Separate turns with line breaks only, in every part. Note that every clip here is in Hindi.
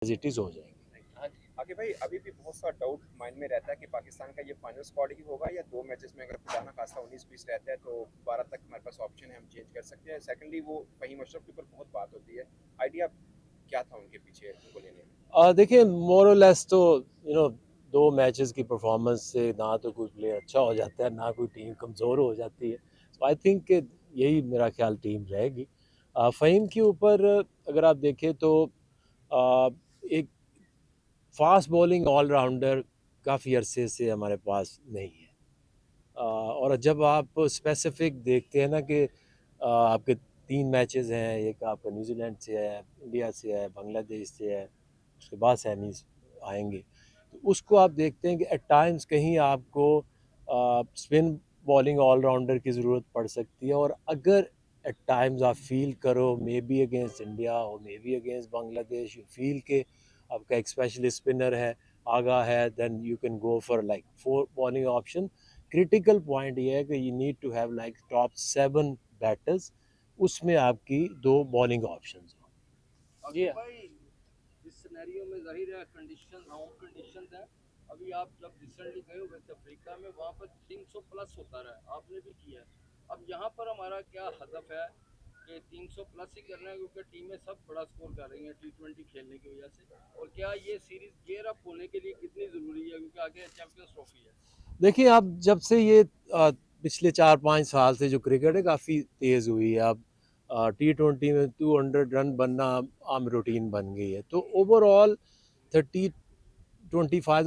पॉजिटिव्स हो जाएंगे।
हाँ जी, आगे भाई अभी भी बहुत सा डाउट माइंड में रहता है कि पाकिस्तान का ये फाइनल स्क्वाड ही होगा या 2 मैचेस में अगर खुदा ना खास्ता 19-20 रहता है तो 12 तक हमारे पास ऑप्शन है, हम चेंज कर सकते हैं। सेकंडली वो फ़हीम अशरफ के ऊपर बहुत बात होती है। आइडिया क्या था उनके पीछे उनको लेने में?
देखिए मोर और लेस तो यू नो 2 मैचेस की परफॉर्मेंस से ना तो कोई प्लेयर अच्छा हो जाता है ना कोई टीम कमज़ोर हो जाती है। सो आई थिंक यही मेरा ख्याल टीम रहेगी। फ़हीम के ऊपर अगर आप देखें तो एक फास्ट बॉलिंग ऑलराउंडर काफ़ी अरसे से हमारे पास नहीं है। और जब आप स्पेसिफिक देखते हैं ना कि आपके 3 मैचेस हैं, एक आपका न्यूजीलैंड से है, इंडिया से है, बांग्लादेश से है, उसके बाद सेमीज आएंगे, तो उसको आप देखते हैं कि एट टाइम्स कहीं आपको स्पिन बॉलिंग ऑलराउंडर की ज़रूरत पड़ सकती है। और अगर एट टाइम्स आप फील करो मे बी अगेंस्ट इंडिया और may be against Bangladesh, you feel के आपका एक स्पेशलिस्ट स्पिनर है, आगा है, then you can go for like 4 bowling option. Critical point ये है कि you need to have like top 7 batters, उसमें आपकी 2 बॉलिंग ऑप्शंस हो।
जी भाई, इस सिनेरियो में ज़ाहिर है कंडीशन होम कंडीशन है। अभी आप जब रिसेंटली गए हो वेस्ट अफ्रीका में, वहाँ पर 300 प्लस होता रहा, आपने भी किया है। अब यहाँ पर हमारा क्या हदफ है कि 300 प्लस ही करना है, क्योंकि टीमें सब बड़ा स्कोर कर रही हैं T20 खेलने की वजह से। और क्या ये सीरीज गियर अप होने के लिए कितनी ज़रूरी है, क्योंकि आगे चैंपियंस ट्रॉफी है।
देखिए अब जब से ये पिछले 4-5 साल से जो क्रिकेट है काफ़ी तेज़ हुई है। अब T20 में 200 रन बनना आम रूटीन बन गई है, तो ओवरऑल 25 to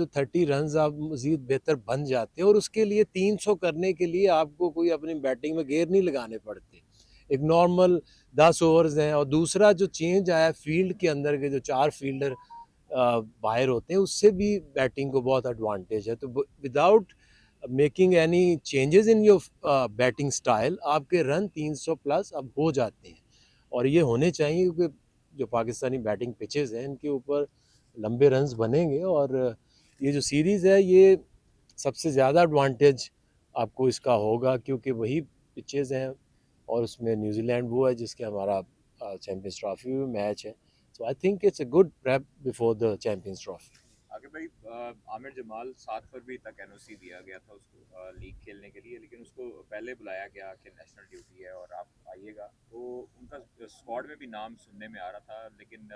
30 रन आप मज़ीद बेहतर बन जाते हैं। और उसके लिए 300 करने के लिए आपको कोई अपनी बैटिंग में गेयर नहीं लगाने पड़ते। एक नॉर्मल 10 ओवर्स हैं। और दूसरा जो चेंज आया फील्ड के अंदर के जो 4 फील्डर बाहर होते हैं, उससे भी बैटिंग को बहुत एडवांटेज है। तो without making any changes in your batting style आपके रन 300 प्लस अब हो जाते हैं। और ये होने चाहिए क्योंकि जो पाकिस्तानी बैटिंग पिचेस हैं इनके ऊपर लंबे रन्स बनेंगे। और ये जो सीरीज़ है ये सबसे ज़्यादा एडवांटेज आपको इसका होगा क्योंकि वही पिचेस हैं और उसमें न्यूजीलैंड वो है जिसके हमारा चैम्पियंस ट्रॉफी में मैच है। So I think it's a good prep before the champions trophy.
आगे भाई आमिर जमाल 7 फरवरी तक एनओसी दिया गया था उसको लीग खेलने के लिए, लेकिन उसको पहले बुलाया गया कि नेशनल ड्यूटी है और आप आइएगा। तो उनका स्क्वाड में भी नाम सुनने में आ रहा था, लेकिन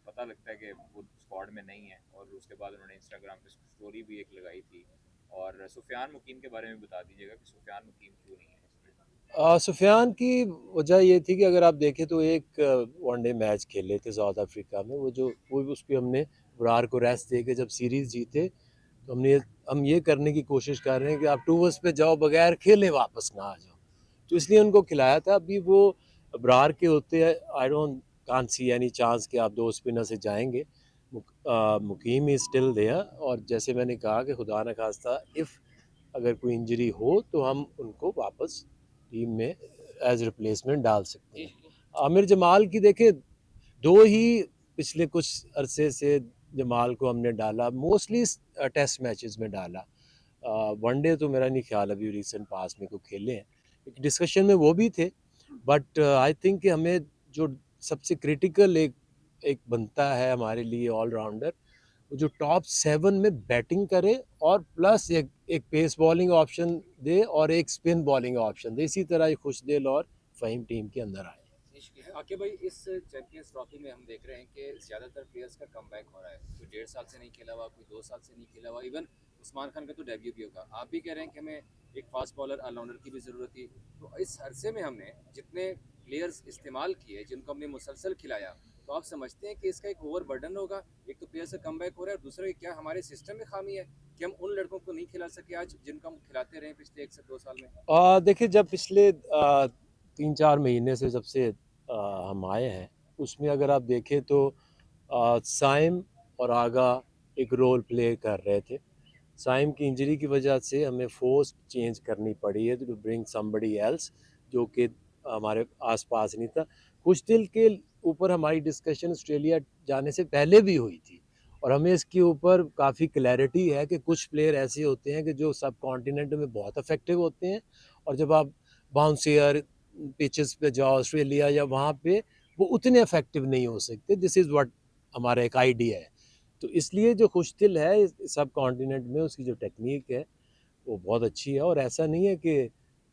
पता लगता है कि वो स्क्वाड में नहीं है। और उसके बाद उन्होंने इंस्टाग्राम पे स्टोरी भी एक लगाई थी। और सुफियान मुकीम के बारे में बता दीजिएगा कि सुफियान मुकीम क्यों नहीं है इसमें?
सुफियान की वजह ये थी कि अगर आप देखें तो एक वनडे मैच खेले थे साउथ अफ्रीका में, वो उस पर हमने बुरार को रेस्ट दे के जब सीरीज़ जीते, तो हम ये करने की कोशिश कर रहे हैं कि आप टूवर्स पे जाओ बगैर खेले वापस ना आ जाओ। तो इसलिए उनको खिलाया था। अभी वो बरार के होते हैं, I don't can't see any chance कि आप 2 स्पिनर से जाएंगे। मुकीम इज स्टिल देयर। और जैसे मैंने कहा कि खुदा न खास्ता इफ़ अगर कोई इंजरी हो तो हम उनको वापस टीम में एज रिप्लेसमेंट डाल सकते
जी
हैं।
जी।
आमिर जमाल की देखे 2 ही पिछले कुछ अरसे से जमाल को हमने डाला, मोस्टली टेस्ट मैचेस में डाला। वनडे तो मेरा नहीं ख्याल अभी रिसेंट पास में को खेले हैं, एक डिस्कशन में वो भी थे। बट आई थिंक कि हमें जो सबसे क्रिटिकल एक एक बनता है हमारे लिए ऑलराउंडर, वो जो टॉप 7 में बैटिंग करे और प्लस एक पेस बॉलिंग ऑप्शन दे और एक स्पिन बॉलिंग ऑप्शन दे। इसी तरह ये खुशदिल और फ़हीम टीम के अंदर आए।
आके भाई, इस चैंपियंस ट्रॉफी में हम देख रहे हैं कि ज़्यादातर प्लेयर्स का कमबैक हो रहा है। कोई 1.5 साल से नहीं खेला हुआ, कोई 2 साल से नहीं खेला हुआ। इवन उस्मान खान का तो डेब्यू भी होगा। आप भी कह रहे हैं कि हमें एक फास्ट बॉलर ऑलराउंडर की भी ज़रूरत थी। तो इस अरसे में हमने जितने प्लेयर्स इस्तेमाल किए, जिनको हमने मुसलसल खिलाया, तो आप समझते हैं कि इसका एक ओवर बर्डन होगा? एक तो प्लेयर से कमबैक हो रहा है, और दूसरा क्या हमारे सिस्टम में खामी है कि हम उन लड़कों को नहीं खिला सके आज जिनको हम खिलाते रहे पिछले 1 से 2 साल में?
देखिए जब पिछले 3-4 महीने से जब से हम आए हैं, उसमें अगर आप देखें तो साइम और आगा एक रोल प्ले कर रहे थे। साइम की इंजरी की वजह से हमें फोर्स चेंज करनी पड़ी है टू ब्रिंग समबडी एल्स जो कि हमारे आसपास नहीं था। कुछ दिल के ऊपर हमारी डिस्कशन ऑस्ट्रेलिया जाने से पहले भी हुई थी और हमें इसके ऊपर काफ़ी क्लैरिटी है कि कुछ प्लेयर ऐसे होते हैं कि जो सब कॉन्टिनेंट में बहुत इफेक्टिव होते हैं और जब आप बाउंसियर पिचेस पे जाओ ऑस्ट्रेलिया या वहाँ पे वो उतने इफेक्टिव नहीं हो सकते। दिस इज़ व्हाट हमारा एक आइडिया है। तो इसलिए जो खुशदिल है इस सब कॉन्टिनेंट में उसकी जो टेक्निक है वो बहुत अच्छी है, और ऐसा नहीं है कि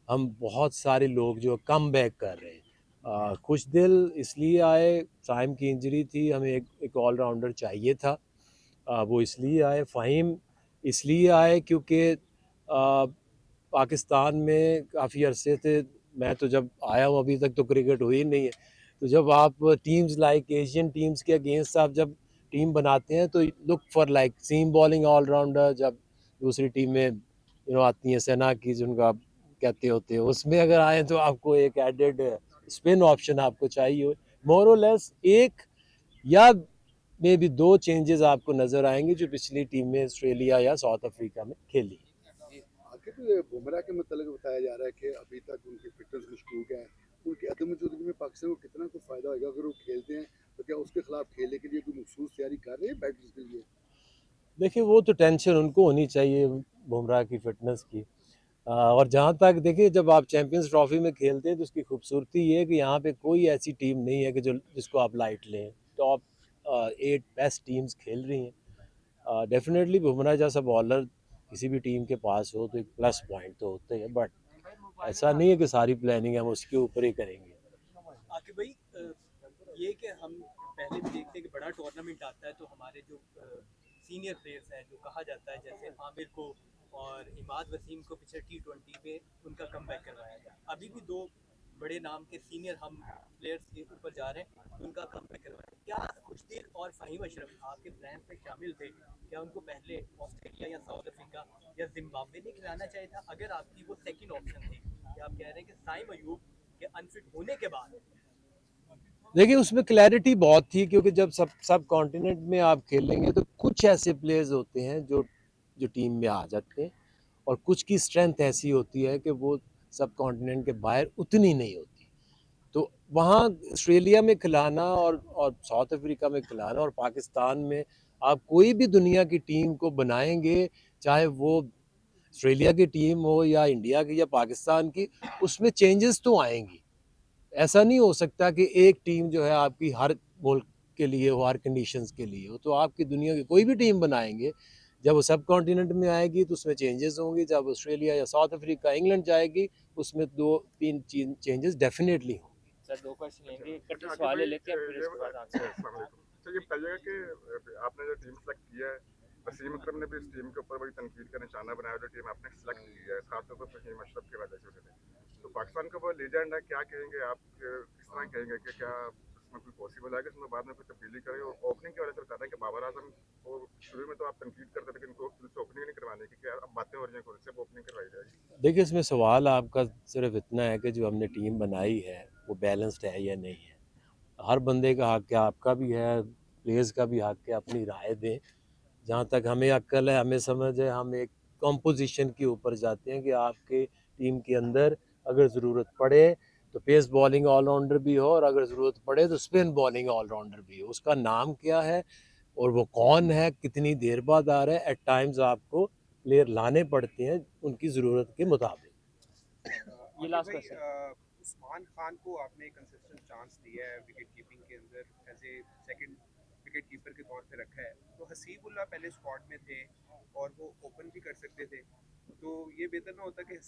हम बहुत सारे लोग जो कम बैक कर रहे हैं। खुशदिल इसलिए आए, साइम की इंजरी थी, हमें एक ऑलराउंडर चाहिए था। वो इसलिए आए। फ़हीम इसलिए आए क्योंकि पाकिस्तान में काफ़ी अरसे से, मैं तो जब आया हूँ अभी तक तो क्रिकेट हुई नहीं है। तो जब आप टीम्स लाइक एशियन टीम्स के अगेंस्ट आप जब टीम बनाते हैं तो look for like seam bowling all rounder. जब दूसरी टीमें आती हैं सेना की जिनको आप कहते होते हो, उसमें अगर आए तो आपको एक एडेड स्पिन ऑप्शन आपको चाहिए। मोर और लेस एक या मे भी दो चेंजेस आपको नज़र आएंगे जो पिछली टीम में ऑस्ट्रेलिया या साउथ अफ्रीका में खेली।
आखिर तो ये बुमराह के मतलब बताया जा रहा है कि अभी तक उनकी फिटनेस मशकूक है, उनकी अदम मौजूदगी में पाकिस्तान को कितना कुछ फ़ायदा होगा अगर वो खेलते हैं, तो क्या उसके खिलाफ खेलने के लिए कोई मखसूस तैयारी कर रहे हैं बैटर्स के लिए?
देखिए वो तो टेंशन उनको होनी चाहिए बुमराह की फ़िटनेस की। और जहाँ तक देखिए जब आप चैंपियंस ट्रॉफी में खेलते हैं तो उसकी खूबसूरती ये है कि यहाँ पे कोई ऐसी टीम नहीं है कि जो जिसको आप लाइट लें। टॉप 8 बेस्ट टीम्स खेल रही हैं। डेफिनेटली बुमराह जैसा बॉलर किसी भी टीम के पास हो तो एक प्लस पॉइंट तो होते हैं, बट ऐसा नहीं है कि सारी प्लानिंग हम उसके ऊपर ही करेंगे।
आकिब भाई, ये कि हम पहले भी देखते हैं कि बड़ा टूर्नामेंट आता है तो हमारे जो सीनियर प्लेयर्स हैं, जो कहा जाता है जैसे आमिर को और इमाद वसीम को पिछले T20 में उनका कमबैक करवाया गया, अभी भी दो बड़े नाम के सीनियर हम प्लेयर्स के ऊपर जा रहे हैं, उनका कमबैक करवाया। क्या खुशदिल और फ़हीम अशरफ आपके प्लान में शामिल थे? क्या उनको पहले ऑस्ट्रेलिया या साउथ अफ्रीका या जिम्बाब्वे नहीं खिलाना चाहिए था अगर आपकी वो सेकंड ऑप्शन थी? क्या आप कह रहे हैं कि साइम अयूब के अनफिट होने के बाद?
देखिए उसमें क्लैरिटी बहुत थी क्योंकि जब सब कॉन्टिनेंट में आप खेलेंगे तो कुछ ऐसे प्लेयर्स होते हैं जो जो टीम में आ जाते हैं, और कुछ की स्ट्रेंथ ऐसी होती है कि वो सब कॉन्टिनेंट के बाहर उतनी नहीं होती। तो वहाँ ऑस्ट्रेलिया में खिलाना और साउथ अफ्रीका में खिलाना और पाकिस्तान में आप कोई भी दुनिया की टीम को बनाएंगे, चाहे वो ऑस्ट्रेलिया की टीम हो या इंडिया की या पाकिस्तान की, उसमें चेंजेस तो आएंगी। ऐसा नहीं हो सकता कि एक टीम जो है आपकी हर मुल्क के लिए हो, हर कंडीशंस के लिए हो। तो आपकी दुनिया की कोई भी टीम बनाएंगे, जब वो सब कॉन्टिनेंट में आएगी तो उसमें चेंजेस होंगे। जब ऑस्ट्रेलिया या साउथ अफ्रीका इंग्लैंड जाएगी उसमें 2-3 चेंजेस डेफिनेटली होंगे।
सर 2 क्वेश्चन लेंगे, इकट्ठे सवाल लेते हैं फिर उसके बाद आंसर।
अच्छा ये बताइएगा कि आपने जो टीम सेलेक्ट की है, वसीम अकरम ने भी इस टीम के ऊपर बड़ी तनकीद का निशाना बनाया जो टीम आपने सेलेक्ट की है, खासतौर पर फहीम अशरफ की वजह से उन्होंने। तो पाकिस्तान का वो लीजेंड है, क्या कहेंगे आप, किस तरह कहेंगे कि क्या इसमें कोई पॉसिबल है कि इसमें बाद में कोई तब्दीली करें? और ओपनिंग की वजह से बताते हैं कि बाबर आजम को शुरू में तो आप तनकीद करते थे लेकिन उनको दिल से ओपनिंग नहीं करवाने की, क्या अब बातें हो रही हैं कि उनसे ओपनिंग करवाई जाएगी?
देखिए इसमें सवाल आपका सिर्फ इतना है कि जो हमने टीम बनाई है वो बैलेंस्ड है या नहीं है। हर बंदे का हक है, आपका भी है, प्लेयर्स का भी हक है, अपनी राय दें। जहाँ तक हमें अक्ल है, हमें समझ है, हम एक कॉम्पोजिशन के ऊपर जाते हैं कि आपके टीम के अंदर अगर ज़रूरत पड़े तो पेस बॉलिंग ऑलराउंडर भी हो, और अगर ज़रूरत पड़े तो स्पिन बॉलिंग ऑलराउंडर भी हो। उसका नाम क्या है और वो कौन है, कितनी देर बाद आ रहा है। एट टाइम्स आपको प्लेयर लाने पड़ते हैं उनकी ज़रूरत के मुताबिक।
ये लास्ट क्वेश्चन।
उस्मान खान को आपने कंसिस्टेंट चांस दिया है विकेट कीपिंग के अंदर, as a second wicket keeper के तौर पे रखा है, तो हसीबुल्लाह पहले स्क्वाड में थे और वो ओपन भी कर सकते थे, तो ये बेहतर ना होता कि